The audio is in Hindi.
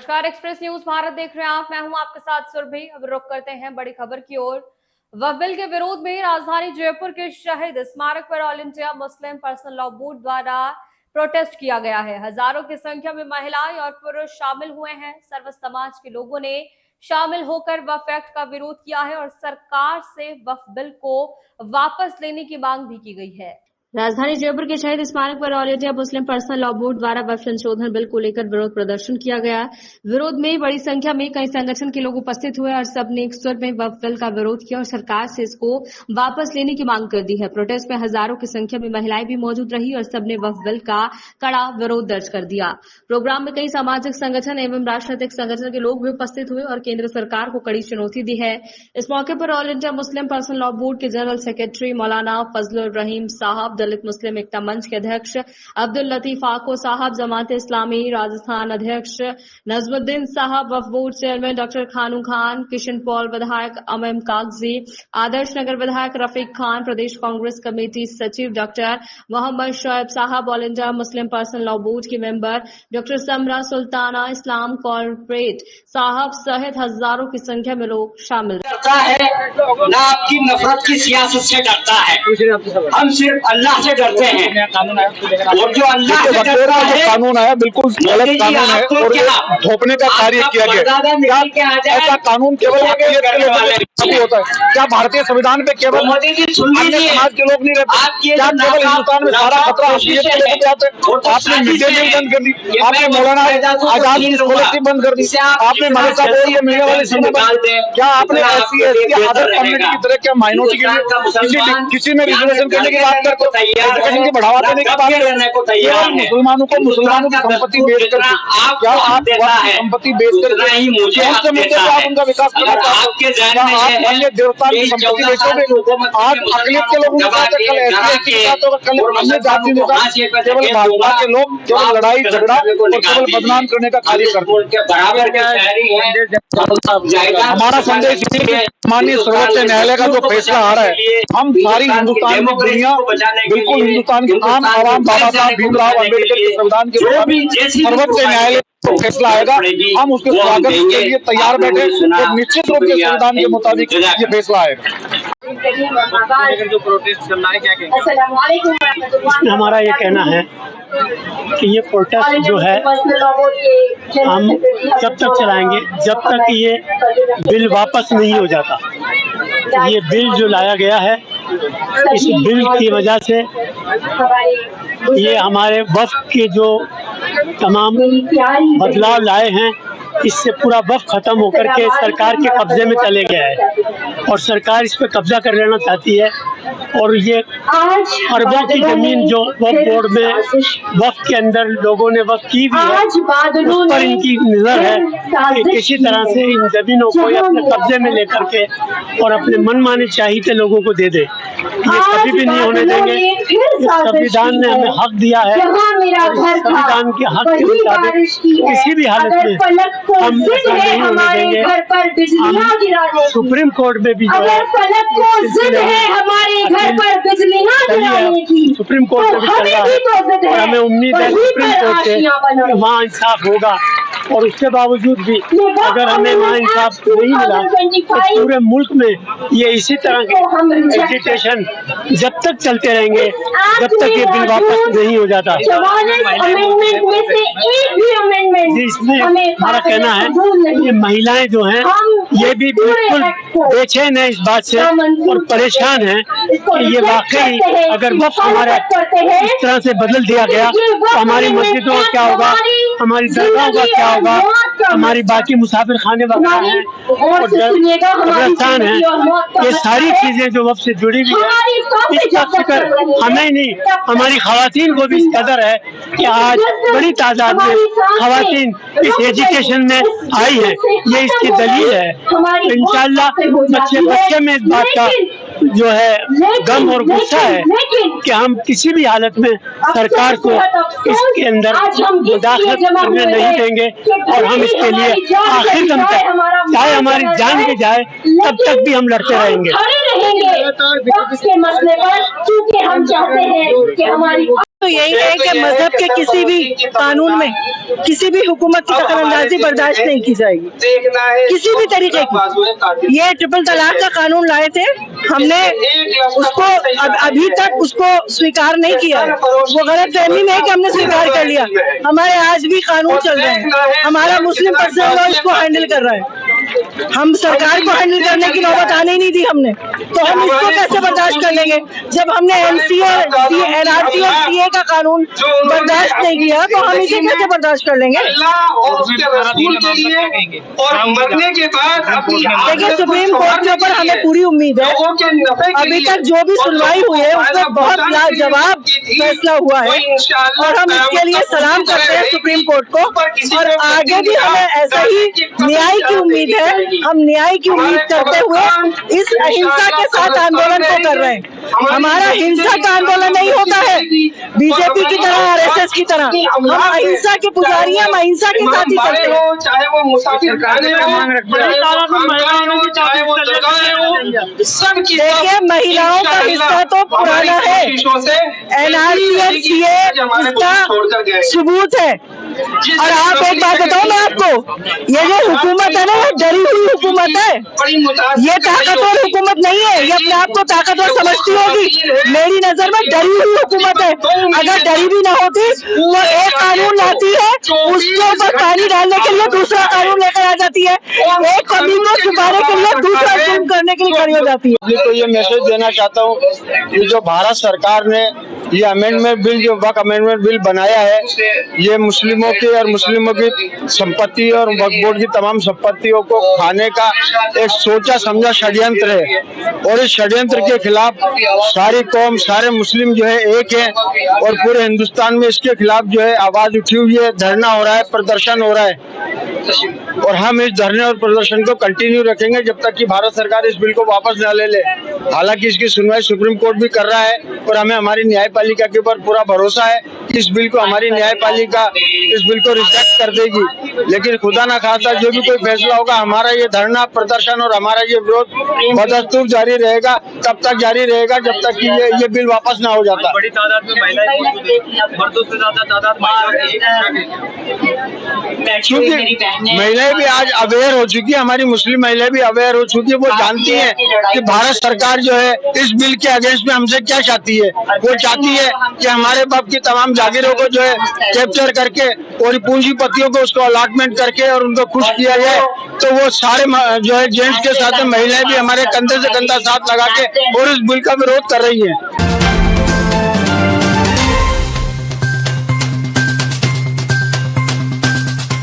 नमस्कार, एक्सप्रेस न्यूज भारत देख रहे हैं आप। मैं हूं आपके साथ सुरभि। अब रुक करते हैं बड़ी खबर की ओर। वक्फ बिल के विरोध में राजधानी जयपुर के शहीद स्मारक पर all India Muslim personal law board द्वारा प्रोटेस्ट किया गया है। हजारों की संख्या में महिलाएं और पुरुष शामिल हुए हैं। सर्व समाज के लोगों ने शामिल होकर वक्फ एक्ट का विरोध किया है और सरकार से वक्फ बिल को वापस लेने की मांग भी की गई है। राजधानी जयपुर के शहीद स्मारक पर all India Muslim personal law board द्वारा वक्फ संशोधन बिल को लेकर विरोध प्रदर्शन किया गया। विरोध में बड़ी संख्या में कई संगठन के लोग उपस्थित हुए और सबने एक स्वर में वक्फ बिल का विरोध किया और सरकार से इसको वापस लेने की मांग कर दी है। प्रोटेस्ट में हजारों की संख्या में महिलाएं भी मौजूद रही और सबने वक्फ बिल का कड़ा विरोध दर्ज कर दिया। प्रोग्राम में कई सामाजिक संगठन एवं राजनीतिक संगठन के लोग भी उपस्थित हुए और केंद्र सरकार को कड़ी चुनौती दी है। इस मौके पर all India Muslim personal law board के जनरल सेक्रेटरी मौलाना फजलुर रहीम साहब, दलित मुस्लिम एकता मंच के अध्यक्ष अब्दुल लतीफ आको साहब, जमात इस्लामी राजस्थान अध्यक्ष नजमुद्दीन साहब, वक्फ बोर्ड चेयरमैन डॉक्टर खानू खान, किशन पॉल विधायक अमम कागजी, आदर्श नगर विधायक रफीक खान, प्रदेश कांग्रेस कमेटी सचिव डॉक्टर मोहम्मद शोएब साहब, all India Muslim personal law board के मेंबर डॉक्टर समरा सुल्ताना, इस्लाम कॉर्पोरेट साहब सहित हजारों की संख्या में लोग शामिल डरता है ना, आपकी नफरत की सियासत से डरता है। हम सिर्फ अल्लाह से डरते हैं और जो अल्लाह से डरता है, कानून है बिल्कुल गलत कानून है और ये धोपने का कार्य किया गया। ऐसा कानून केवल लागू होता है? क्या भारतीय संविधान पे केवल अन्य समाज के लोग नहीं रहते? क्या केवल हिंदुस्तान में सारा खतरा आपने मिड डे मील बंद कर दी, आपने मौलाना आजाद की स्कॉलरशिप बंद कर दी, आपने मदरसा बोर्ड को मिलने वाले समय क्या आपने ऐसी अदर कम्युनिटी की तरह क्या माइनॉरिटी के लिए किसी में रिजर्वेशन करने की बात करते हैं, एजुकेशन की बढ़ावा देने की बात करते हैं? मुसलमानों को मुसलमानों की संपत्ति बेच कर क्या आप संपत्ति बेच कर मुद्दे पर आप उनका विकास करना चाहते हैं? आप अन्य देवता की संपत्ति बेचोगे? आज अकलियत के लोगों के साथ, कल एससी के साथ, कल अन्य जाति के साथ केवल भाजपा के लोग केवल लड़ाई झगड़ा और केवल बदनाम करने का कार्य करते हैं। हमारा संदेश माननीय सर्वोच्च न्यायालय का जो फैसला आ रहा है, हम सारी हिंदुस्तान की दुनिया बिल्कुल हिंदुस्तान की आम आवाम बाबा साहब भीमराव अम्बेडकर के संविधान के मुताबिक सर्वोच्च न्यायालय तो फैसला आएगा, हम उसके स्वागत के लिए तैयार बैठे और निश्चित रूप से संविधान के मुताबिक ये फैसला आएगा। जो प्रोटेस्ट करना है क्या कहेंगे? हमारा ये कहना है कि ये प्रोटेस्ट जो है हम जब तक चलाएंगे जब तक ये बिल वापस नहीं हो जाता। ये बिल जो लाया गया है, इस बिल की वजह से ये हमारे वक्फ के जो तमाम बदलाव लाए हैं, इससे पूरा वक्फ खत्म होकर के सरकार के कब्जे में चले गया है और सरकार इस पे कब्जा कर लेना चाहती है। और ये अरबों की जमीन जो वक्फ बोर्ड में वक्फ के अंदर लोगों ने वक्फ की भी है, उस पर इनकी नजर है कि किसी तरह से इन जमीनों को अपने कब्जे में लेकर के और अपने मनमाने चाहते लोगों को दे दे। ये कभी भी नहीं होने देंगे। इस संविधान ने हमें हक दिया है, संविधान के हक के मुताबिक किसी भी हालत में हम ऐसा नहीं होने देंगे। सुप्रीम कोर्ट में भी जो है सुप्रीम कोर्ट में भी चल रहा है और हमें उम्मीद है सुप्रीम कोर्ट से वहाँ इंसाफ होगा। और उसके बावजूद भी अगर हमें वहाँ इंसाफ नहीं मिला तो पूरे मुल्क में ये इसी तरह के एजिटेशन जब तक चलते रहेंगे जब तक ये बिल वापस नहीं हो जाता। इसमें हमारा कहना है ये महिलाएं जो हैं ये भी बिल्कुल बेचैन है इस बात से और परेशान है कि ये वाकई अगर वक्त हमारे इस तरह से बदल दिया गया तो हमारी मस्जिदों का क्या होगा, हमारी दरगाहों का क्या होगा, हमारी बाकी मुसाफिर खाने वगैरह हैं और कब्रिस्तान है, ये सारी चीजें जो वक्त से जुड़ी हुई है, इसका फिक्र हमें नहीं हमारी खवातीन को भी इस कदर है कि आज बड़ी तादाद में खवातीन इस एजुकेशन में आई है। ये इसकी दलील है। इंशाल्लाह बच्चे में इस बात का जो है गम और गुस्सा है कि हम किसी भी हालत में सरकार को इसके अंदर मुदाखलत करने नहीं देंगे और हम इसके लिए आखिर दम तक चाहे हमारी जान भी जाए तब तक भी हम लड़ते रहेंगे। मसले पर क्योंकि हम चाहते हैं कि हमारी तो यही है कि मजहब के किसी भी कानून में किसी भी हुकूमत की दखलंदाजी बर्दाश्त नहीं की जाएगी, किसी भी तरीके की। ये ट्रिपल तलाक का कानून लाए थे, हमने उसको अभी तक उसको स्वीकार नहीं किया है। वो गलत फहमी में है कि हमने स्वीकार कर लिया। हमारे आज भी कानून चल रहे हैं, हमारा मुस्लिम पर्सनल लॉ इसको हैंडल कर रहा है। हम सरकार को हैंडल करने की नौबत आने ही नहीं दी हमने, तो हम इसको कैसे बर्दाश्त कर लेंगे? जब हमने एनसी और एनआरसी और सीए का कानून बर्दाश्त नहीं किया तो हम इसे कैसे बर्दाश्त कर लेंगे? देखिए, सुप्रीम कोर्ट के ऊपर हमें पूरी उम्मीद है। अभी तक जो भी सुनवाई हुई है उसमें बहुत लाजवाब फैसला हुआ है और हम इसके लिए सलाम करते हैं सुप्रीम कोर्ट को। और आगे भी हमें ऐसा ही न्याय की उम्मीद है। हम न्याय की उम्मीद करते हुए इस अहिंसा के साथ आंदोलन को कर रहे हैं। हमारा हिंसा का आंदोलन नहीं होता है बीजेपी की तरह, आरएसएस की तरह। हम अहिंसा के पुजारी हैं, हम अहिंसा के साथ ही चलते हैं। चाहे वो मुसाफिर देखिए, महिलाओं का हिस्सा तो पुराना है, एनआरसी और सीए इसका सबूत है। और आप एक बात बताओ मैं आपको, ये जो हुकूमत है ना, ये डरी हुई हुकूमत है, ये ताकतवर हुकूमत नहीं है। ये अपने आप को ताकतवर समझती होगी, मेरी नजर में डरी हुई हुकूमत है। अगर डरी भी ना होती तो एक कानून लाती है, उसके ऊपर पानी डालने के लिए दूसरा कानून लेकर आ जाती है, एक कमी को छुपाने के लिए दूसरा जुर्म करने के लिए खड़ी हो जाती है। तो ये मैसेज देना चाहता हूँ कि जो भारत सरकार ने ये अमेंडमेंट बिल, जो वक्फ अमेंडमेंट बिल बनाया है, ये मुस्लिमों की और मुस्लिमों की संपत्ति और वक्फ बोर्ड की तमाम संपत्तियों को खाने का एक सोचा समझा षड्यंत्र है। और इस षड्यंत्र के खिलाफ सारी कौम, सारे मुस्लिम जो है एक है और पूरे हिंदुस्तान में इसके खिलाफ जो है आवाज उठी हुई है, धरना हो रहा है, प्रदर्शन हो रहा है। और हम इस धरने और प्रदर्शन को कंटिन्यू रखेंगे जब तक कि भारत सरकार इस बिल को वापस न ले ले। हालांकि इसकी सुनवाई सुप्रीम कोर्ट भी कर रहा है और हमें हमारी न्यायपालिका के ऊपर पूरा भरोसा है कि इस बिल को हमारी न्यायपालिका इस बिल को रिजेक्ट कर देगी। लेकिन खुदा ना खास्ता जो भी कोई फैसला होगा, हमारा ये धरना प्रदर्शन और हमारा ये विरोध बदस्तूर जारी रहेगा, तब तक जारी रहेगा जब तक कि ये बिल वापस ना हो जाता। बड़ी तादाद में मर्दों से ज्यादा तादाद महिलाएं भी आज अवेयर हो चुकी है, हमारी मुस्लिम महिलाएं भी अवेयर हो चुकी है। वो जानती है कि भारत सरकार जो है इस बिल के अगेंस्ट में हमसे क्या चाहती है। वो चाहती है कि हमारे बाप की तमाम जागीरों को जो है कैप्चर करके और पूंजीपतियों को उसको अलॉटमेंट करके और उनको खुश किया जाए। तो वो सारे जो है जेंट्स के साथ महिलाएं भी हमारे कंधे से कंधा साथ लगा के और इस बिल का विरोध कर रही है।